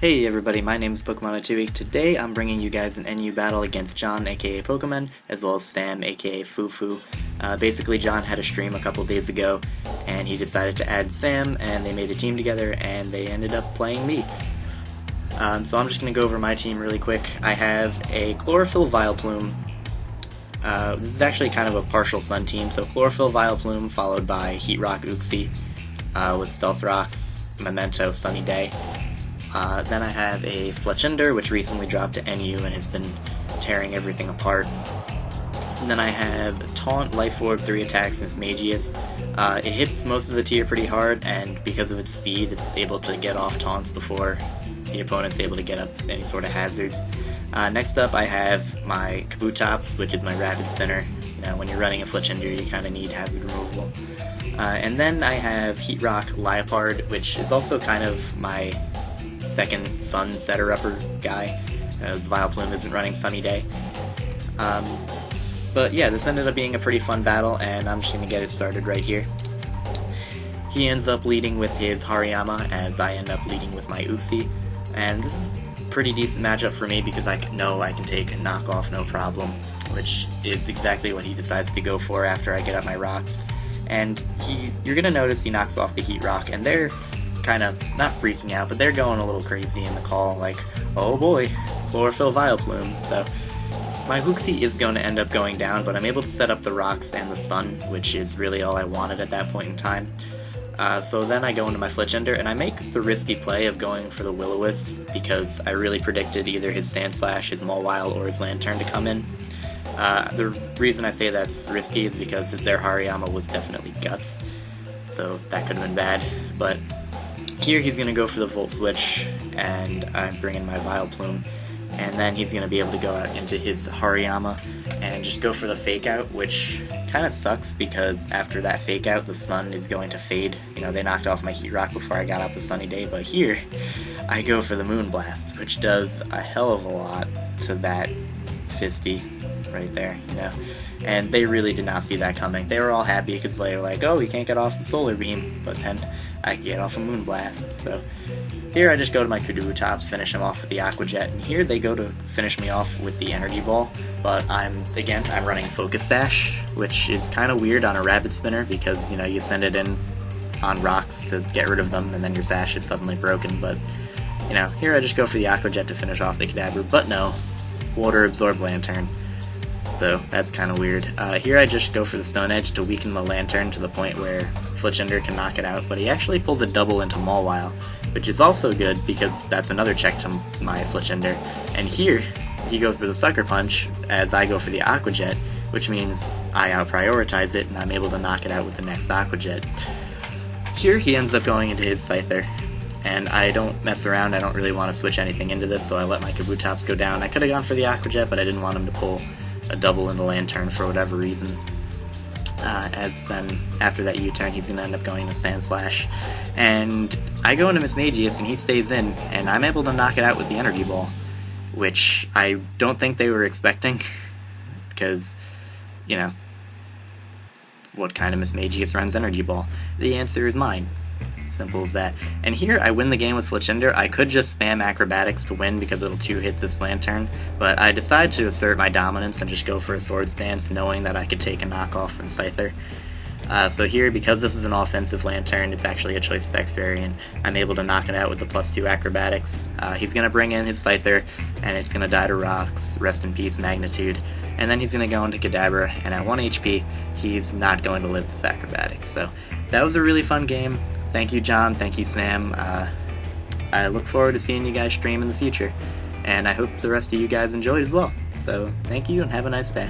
Hey everybody, my name is P0kem3n. Today I'm bringing you guys an NU battle against John aka P0kem3n, as well as Sam aka Fufu. Basically John had a stream a couple days ago and he decided to add Sam and they made a team together and they ended up playing me. So I'm just going to go over my team really quick. I have a Chlorophyll Vileplume. This is actually kind of a partial Sun team, so Chlorophyll Vileplume followed by Heatrock Uxie with Stealth Rocks, Memento, Sunny Day. Then I have a Fletchender, which recently dropped to NU and has been tearing everything apart. And then I have Taunt, Life Orb, 3 attacks, Mismagius. It hits most of the tier pretty hard, and because of its speed, it's able to get off taunts before the opponent's able to get up any sort of hazards. Next up I have my Kabutops, which is my Rapid Spinner. You know, when you're running a Fletchender, you kind of need hazard removal. And then I have Heatrock Liepard, which is also kind of my second Sun setter-upper guy, as Vileplume isn't running Sunny Day. But yeah, this ended up being a pretty fun battle, and I'm just going to get it started right here. He ends up leading with his Hariyama, as I end up leading with my Uxie, and this is a pretty decent matchup for me because I know I can take a knockoff no problem, which is exactly what he decides to go for after I get up my rocks. And you're going to notice he knocks off the Heat Rock, and they're kind of, not freaking out, but they're going a little crazy in the call, like, oh boy, Chlorophyll Vileplume. So my Uxie is going to end up going down, but I'm able to set up the rocks and the sun, which is really all I wanted at that point in time. So then I go into my Fletchender, and I make the risky play of going for the Will-O-Wisp, because I really predicted either his Sandslash, his Mawile, or his Lantern to come in. The reason I say that's risky is because their Hariyama was definitely Guts, so that could have been bad, but here he's going to go for the Volt Switch, and I'm bringing my Vileplume, and then he's going to be able to go out into his Hariyama and just go for the Fake Out, which kind of sucks because after that Fake Out the sun is going to fade. You know, they knocked off my Heat Rock before I got out the Sunny Day, but here I go for the Moon Blast, which does a hell of a lot to that Fisty right there, you know. And they really did not see that coming. They were all happy because they were like, oh, we can't get off the Solar Beam, but then I can get off a Moon Blast. So here I just go to my Kabutops, finish him off with the Aqua Jet, and here they go to finish me off with the Energy Ball, but I'm running Focus Sash, which is kind of weird on a Rapid Spinner because, you know, you send it in on rocks to get rid of them, and then your Sash is suddenly broken, but, you know, here I just go for the Aqua Jet to finish off the Kadabra, but no, Water Absorb Lantern. So that's kind of weird. Here I just go for the Stone Edge to weaken the Lantern to the point where Fletchender can knock it out, but he actually pulls a double into Mawile, which is also good because that's another check to my Fletchender. And here he goes for the Sucker Punch as I go for the Aqua Jet, which means I out-prioritize it and I'm able to knock it out with the next Aqua Jet. Here he ends up going into his Scyther, and I don't mess around. I don't really want to switch anything into this, so I let my Kabutops go down. I could have gone for the Aqua Jet, but I didn't want him to pull a double in the Lantern for whatever reason. As then after that U-turn he's going to end up going to Sandslash, and I go into Mismagius and he stays in, and I'm able to knock it out with the Energy Ball, which I don't think they were expecting, because, you know, what kind of Mismagius runs Energy Ball? The answer is mine. Simple as that. And here I win the game with Fletchender. I could just spam Acrobatics to win because it'll 2-hit this Lantern, but I decided to assert my dominance and just go for a Swords Dance, knowing that I could take a knockoff from Scyther. So here, because this is an offensive Lantern, it's actually a Choice Specs variant, I'm able to knock it out with the +2 Acrobatics. He's going to bring in his Scyther, and it's going to die to rocks, rest in peace Magnitude, and then he's going to go into Kadabra, and at 1 HP, he's not going to live this Acrobatics. So that was a really fun game. Thank you, John. Thank you, Sam. I look forward to seeing you guys stream in the future, and I hope the rest of you guys enjoyed as well. So thank you, and have a nice day.